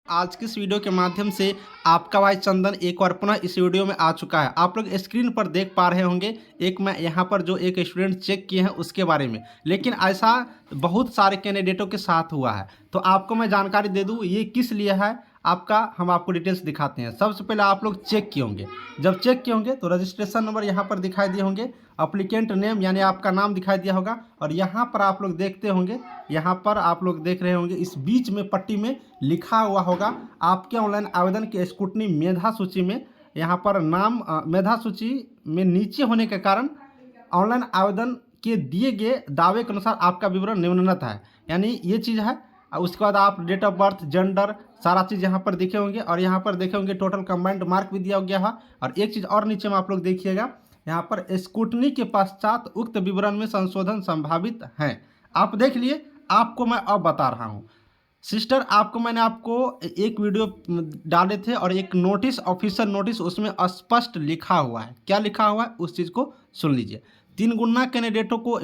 आज की इस वीडियो के माध्यम से आपका भाई चंदन एक बार पुनः इस वीडियो में आ चुका है। आप लोग स्क्रीन पर देख पा रहे होंगे एक मैं यहाँ पर जो एक स्टूडेंट चेक किए हैं उसके बारे में, लेकिन ऐसा बहुत सारे कैंडिडेटों के साथ हुआ है। तो आपको मैं जानकारी दे दूँ ये किस लिए है, आपका हम आपको डिटेल्स दिखाते हैं। सबसे पहले आप लोग चेक किए होंगे, जब चेक किए होंगे तो रजिस्ट्रेशन नंबर यहाँ पर दिखाई दिए होंगे, अप्लीकेंट नेम यानी आपका नाम दिखाई दिया होगा, और यहाँ पर आप लोग देखते होंगे, यहाँ पर आप लोग देख रहे होंगे इस बीच में पट्टी में लिखा हुआ होगा आपके ऑनलाइन आवेदन के स्क्रूटनी मेधा सूची में। यहाँ पर नाम मेधा सूची में नीचे होने के कारण ऑनलाइन आवेदन के दिए गए दावे के अनुसार आपका विवरण निम्नलिखित है, यानी ये चीज़ है। उसके बाद आप डेट ऑफ बर्थ, जेंडर, सारा चीज़ यहाँ पर देखे होंगे, और यहाँ पर देखे होंगे टोटल कंबाइंड मार्क भी दिया गया है। और एक चीज़ और नीचे में आप लोग देखिएगा, यहाँ पर स्क्रूटनी के पश्चात उक्त विवरण में संशोधन संभावित है। आप देख लिए, आपको मैं अब बता रहा हूँ सिस्टर, आपको मैंने आपको एक वीडियो डाले थे और एक नोटिस, ऑफिशियल नोटिस, उसमें स्पष्ट लिखा हुआ है। क्या लिखा हुआ है उस चीज़ को सुन लीजिए। 3 गुना कैंडिडेटों को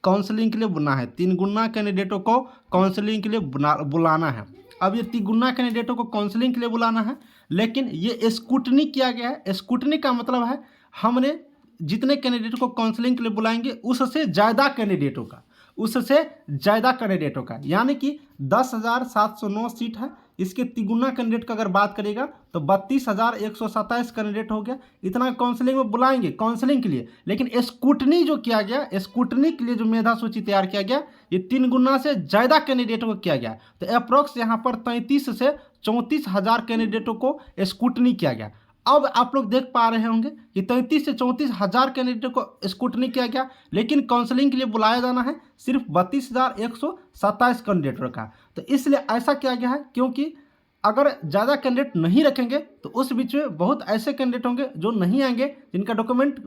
काउंसलिंग के लिए बुलाना है, 3 गुना कैंडिडेटों को काउंसलिंग के लिए बुलाना है। अब ये 3 गुना कैंडिडेटों को काउंसलिंग के लिए बुलाना है, लेकिन ये स्क्रूटनी किया गया है। स्क्रूटनी का मतलब है हमने जितने कैंडिडेट को काउंसलिंग के लिए बुलाएंगे उससे ज़्यादा कैंडिडेटों का, यानी कि 10,709 सीट है, इसके तिगुना कैंडिडेट का अगर बात करेगा तो 32,127 कैंडिडेट हो गया। इतना काउंसलिंग में बुलाएंगे काउंसलिंग के लिए, लेकिन स्क्रूटनी जो किया गया, स्क्रूटनी के लिए जो मेधा सूची तैयार किया गया, ये 3 गुना से ज़्यादा कैंडिडेटों को किया गया। तो अप्रॉक्स यहाँ पर 33 से 34 हज़ार कैंडिडेटों को स्क्रूटनी किया गया। अब आप लोग देख पा रहे होंगे कि 33 से 34 हज़ार कैंडिडेटों को स्क्रूटनी किया गया, लेकिन काउंसलिंग के लिए बुलाया जाना है सिर्फ 32,127 कैंडिडेटों का। तो इसलिए ऐसा किया गया है, क्योंकि अगर ज़्यादा कैंडिडेट नहीं रखेंगे तो उस बीच में बहुत ऐसे कैंडिडेट होंगे जो नहीं आएंगे, जिनका डॉक्यूमेंट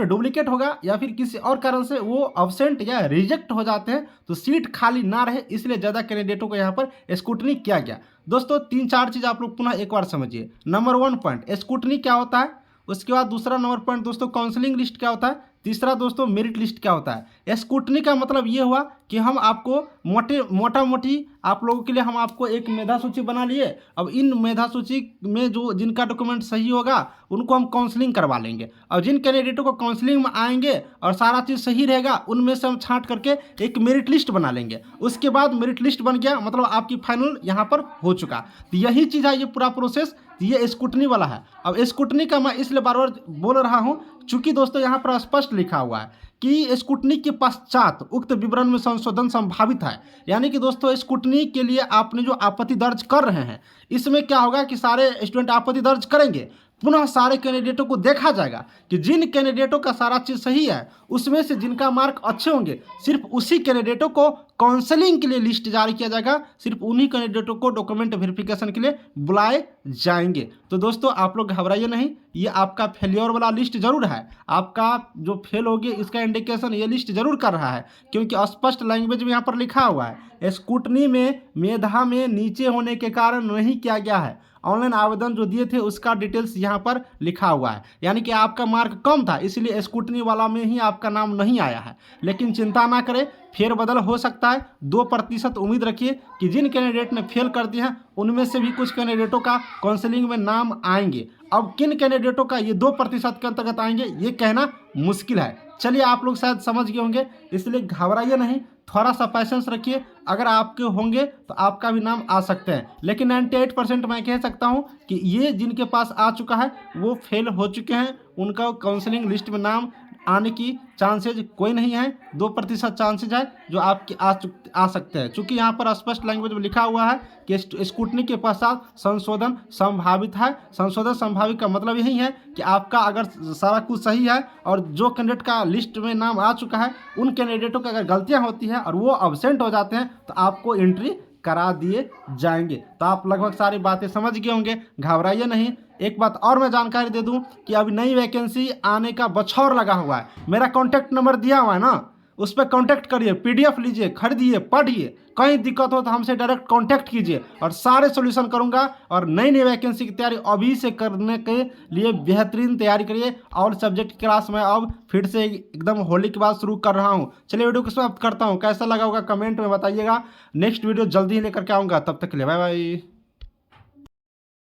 डुप्लीकेट होगा या फिर किसी और कारण से वो अब्सेंट या रिजेक्ट हो जाते हैं, तो सीट खाली ना रहे, इसलिए ज़्यादा कैंडिडेटों को यहाँ पर स्क्रूटनी किया गया। दोस्तों 3-4 चीज़ आप लोग पुनः एक बार समझिए। नंबर 1 पॉइंट स्क्रूटनी क्या होता है, उसके बाद दूसरा नंबर पॉइंट दोस्तों काउंसलिंग लिस्ट क्या होता है, तीसरा दोस्तों मेरिट लिस्ट क्या होता है। स्क्रूटनी का मतलब ये हुआ कि हम आपको मोटा मोटी आप लोगों के लिए हम आपको एक मेधा सूची बना लिए। अब इन मेधा सूची में जो जिनका डॉक्यूमेंट सही होगा उनको हम काउंसलिंग करवा लेंगे, और जिन कैंडिडेटों को काउंसलिंग में आएंगे और सारा चीज़ सही रहेगा उनमें से हम छांट करके एक मेरिट लिस्ट बना लेंगे। उसके बाद मेरिट लिस्ट बन गया, मतलब आपकी फाइनल यहाँ पर हो चुका। तो यही चीज़ है, ये पूरा प्रोसेस ये स्क्रूटनी वाला है। अब स्क्रूटनी का मैं इसलिए बार बार बोल रहा हूँ चूंकि दोस्तों यहाँ पर स्पष्ट लिखा हुआ है कि स्क्रूटनी के पश्चात उक्त विवरण में संशोधन संभावित है, यानी कि दोस्तों स्क्रूटनी के लिए आपने जो आपत्ति दर्ज कर रहे हैं, इसमें क्या होगा कि सारे स्टूडेंट आपत्ति दर्ज करेंगे, पुनः सारे कैंडिडेटों को देखा जाएगा कि जिन कैंडिडेटों का सारा चीज़ सही है उसमें से जिनका मार्क अच्छे होंगे सिर्फ उसी कैंडिडेटों को काउंसलिंग के लिए लिस्ट जारी किया जाएगा, सिर्फ उन्हीं कैंडिडेटों को डॉक्यूमेंट वेरिफिकेशन के लिए बुलाए जाएंगे। तो दोस्तों आप लोग घबराइए नहीं, ये आपका फेलियर वाला लिस्ट जरूर है, आपका जो फेल हो गया इसका इंडिकेशन ये लिस्ट जरूर कर रहा है, क्योंकि स्पष्ट लैंग्वेज में यहाँ पर लिखा हुआ है स्क्रूटनी में मेधा में नीचे होने के कारण नहीं किया गया है। ऑनलाइन आवेदन जो दिए थे उसका डिटेल्स यहाँ पर लिखा हुआ है, यानी कि आपका मार्क कम था इसलिए स्क्रूटनी वाला में ही आपका नाम नहीं आया है। लेकिन चिंता ना करें, फेरबदल हो सकता है। 2% उम्मीद रखिए कि जिन कैंडिडेट ने फेल कर दिए हैं उनमें से भी कुछ कैंडिडेटों का काउंसलिंग में नाम आएंगे। अब किन कैंडिडेटों का ये 2% के अंतर्गत आएंगे ये कहना मुश्किल है। चलिए आप लोग शायद समझ गए होंगे, इसलिए घबराइए नहीं, थोड़ा सा पैसेंस रखिए। अगर आपके होंगे तो आपका भी नाम आ सकते हैं, लेकिन 98% मैं कह सकता हूं कि ये जिनके पास आ चुका है वो फेल हो चुके हैं, उनका काउंसलिंग लिस्ट में नाम आने की चांसेज कोई नहीं है। 2% चांसेज है जो आपके आ सकते हैं, चूँकि यहाँ पर स्पष्ट लैंग्वेज में लिखा हुआ है कि स्क्रूटनी के पश्चात संशोधन संभावित है। संशोधन संभावित का मतलब यही है कि आपका अगर सारा कुछ सही है और जो कैंडिडेट का लिस्ट में नाम आ चुका है उन कैंडिडेटों की अगर गलतियाँ होती हैं और वो अब्सेंट हो जाते हैं तो आपको एंट्री करा दिए जाएंगे। तो आप लगभग सारी बातें समझ गए होंगे, घबराइए नहीं। एक बात और मैं जानकारी दे दूं कि अभी नई वैकेंसी आने का बछौर लगा हुआ है, मेरा कॉन्टैक्ट नंबर दिया हुआ है ना, उस पर कॉन्टैक्ट करिए, PDF लीजिए, खरीदिए, पढ़िए। कहीं दिक्कत हो तो हमसे डायरेक्ट कॉन्टैक्ट कीजिए और सारे सॉल्यूशन करूंगा। और नई नई वैकेंसी की तैयारी अभी से करने के लिए बेहतरीन तैयारी करिए। और सब्जेक्ट की क्लास में अब फिर से एकदम होली के बाद शुरू कर रहा हूँ। चलिए वीडियो को समाप्त करता हूँ, कैसा लगा होगा कमेंट में बताइएगा। नेक्स्ट वीडियो जल्दी ही लेकर के आऊँगा, तब तक के लिए बाय बाय।